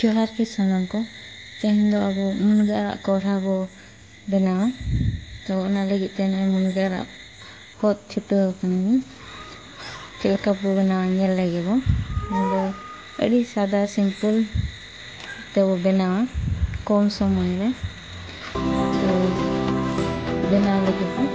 जोहार के सामान को तेहन दो अब मुनगा आड़ा कोढ़ा बो बनावा तो ओना लगी तेन मुनगा आड़ा होत छुटाव कनी चेका बो बनावा नेल लगे बो अड़ी सादा सिंपल ते वो बनावा कम समय में तो बना लगे बो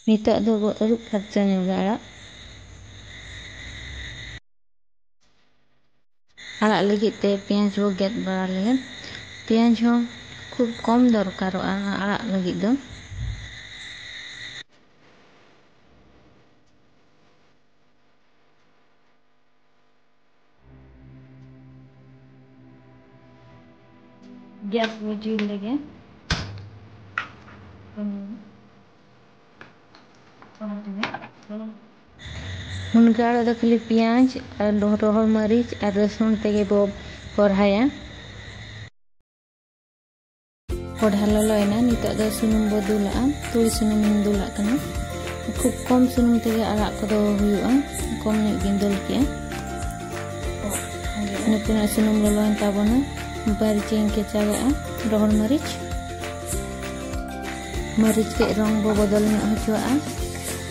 नितोग दो अरुप फरचा आड़ा आड़ा लगी ते पेंयाज बो गेद बड़ा लगे पेंयाज हो खूब कम दरकारों आड़ा लगी दो गैस बो जुल लगे मुनगा आड़ा दो खाली पेंयाज और रोहर मरीच और रसुन तेगे बो कोढ़ाया कोढ़ा ललोयना नितोग दो सुनुम बो दुलाआ तुड़ी सुनुम दुला कना खूब कम सुनुम तेगे आड़ा को दो हुयुआ कम ᱧᱚᱜ ᱜᱤᱧ ᱫᱩᱞ ᱠᱮᱜᱼᱟ ᱱᱤᱛᱚᱜ सुनुम ललोयन ताबोना मरीच केचागा रोहर मरीच के रंग बो बदल हचुआ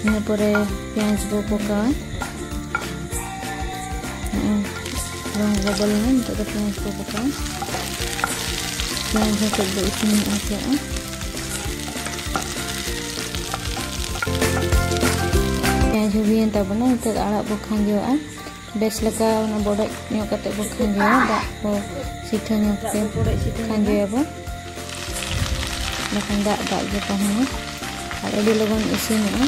इन परे पेंयाज बो पका रंग बदल नितोग दो पेंयाज बो पका पेंयाज हते दो इसिन हचुआ पेंयाज हुयन ताबोना नितोग आड़ा बो खांजोआ बेस लका ना बड़े ᱧᱚᱜ कते बो खांजोआ दाग को सीठा ᱧᱚᱜ ते खांजोया बो लेकिन दाग दाग के तहना और अड़ी लगन इसिनोआ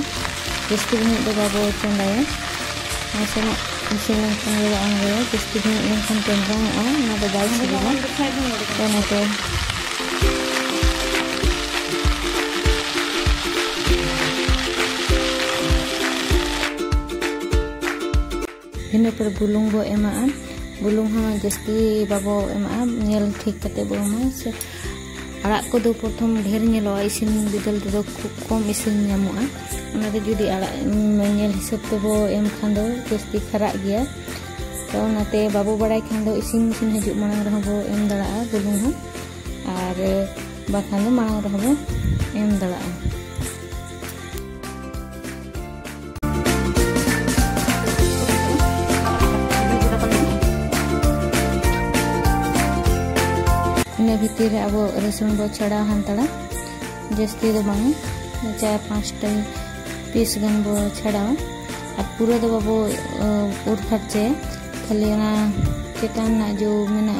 जस्ती भिनिक दो बाबो चंदाया नासेना इसिन लेनखान लो आंगोया जस्ती भिनिक लेनखान चंदाया ना दो बाय सिबिला ओनाते इन पर बुलुंग बो एमा बुलुंग हाँ जस्ती बाबो एमा नेल ठीक कते बो एमा से आड़ा को दो प्रथम ढेर नेलोआ इसिन बिदल दो खूब कम इसिन ᱧᱟᱢᱚᱜᱼᱟ ओनाते जुदी आड़ा नेल हिसाब ते बो एम खान दो जस्ती खराब गया तो ओनाते बाबो बड़ाई खान दो इसिन इसिन हजू मांग रह बो एम दड़ाआ बुलुंग हाँ और बाखान दो मांग रह बो एम दड़ाआ इन भीतर अब रसुन बो छड़ा हांतड़ा जस्ती दो बांग 4-5 पीस गन बो छड़ा और पूरा दो बाबो उर फरचे खाली ना चेतान ना जो मेना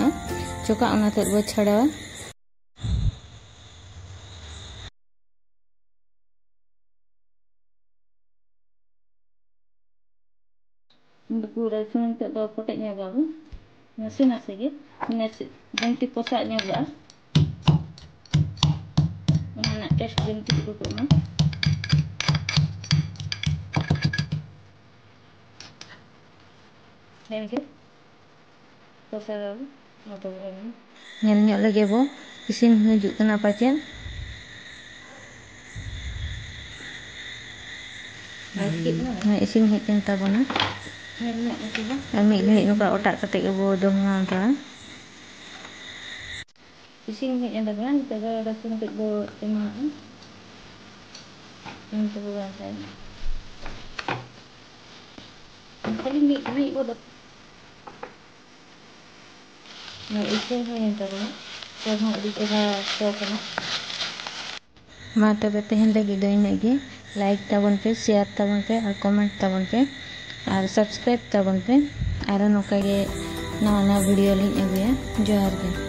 चोका ओना ते बो छड़ा पूरा रसुन ते दो पटे nya बाबू नसे नसे गे नसे जंती पोसा nya बा ना टेस्ट जंती को ना लेके पोसा बाबू मतो नेल ᱧᱚᱜ लगे बो इसिन हजू कना पाचेन इसिन हेजन ताबोना और मिद घड़ी नोका ओटा कते के बो दोंगा ता इसिन हेजन ताबोना नितोग दो रसुन के बो एमा तो बो गाय खाली मिद घड़ी बो दो ना इसिन हेजन ताबोना तो हम अडी एगा तो कना मा तबे तेहन लगी दो इनेगे लाइक ताबन पे शेयर ताबन पे और कमेंट ताबन पे और सब्सक्राइब ताबन पे और नोका गे नवा वीडियो लिंग अगुया जोहार गे।